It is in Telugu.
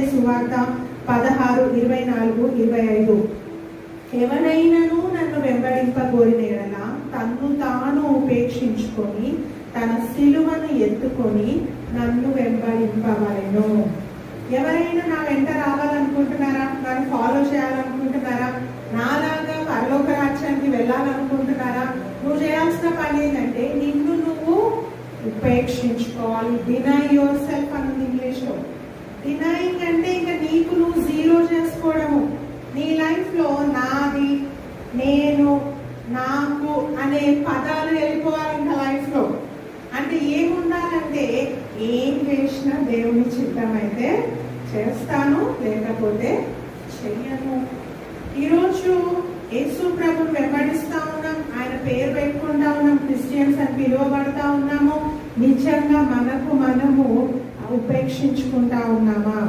సువార్త 16:24-25. ఎవరైనాను నన్ను వెంబడింపగోరిన ఎడల తన్ను తాను ఉపేక్షించుకొని తన సిలువను ఎత్తుకొని నన్ను వెంబడింపవలెను. ఎవరైనా నా వెంట రావాలనుకుంటున్నారా? నన్ను ఫాలో చేయాలనుకుంటున్నారా? నాలాగా పరలోక రాజ్యానికి వెళ్ళాలనుకుంటున్నారా? నువ్వు చేయాల్సిన పని ఏంటంటే నిన్ను నువ్వు ఉపేక్షించుకోవాలి. డినై యువర్ సెల్ఫ్ అన్నది ఇంగ్లీష్లో. డినైయింగ్ అంటే ఇంకా నీకు నువ్వు జీరో చేసుకోవడము. నీ లైఫ్లో నాది, నేను, నాకు అనే పదాలు వెళ్ళిపోవాలంట లైఫ్లో. అంటే ఏముండాలంటే ఏం చేసినా దేవుని చిత్తం అయితే చేస్తాను, లేకపోతే చెయ్యను. ఈరోజు యేసు ప్రభుని వెంబడిస్తా ఉన్నాం, ఆయన పేరు పెట్టుకుంటా ఉన్నాం, క్రిస్టియన్స్ అని పిలువబడతా ఉన్నాము. నిజంగా మనకు మనము ఉపేక్షించుకుంటా ఉన్నామా?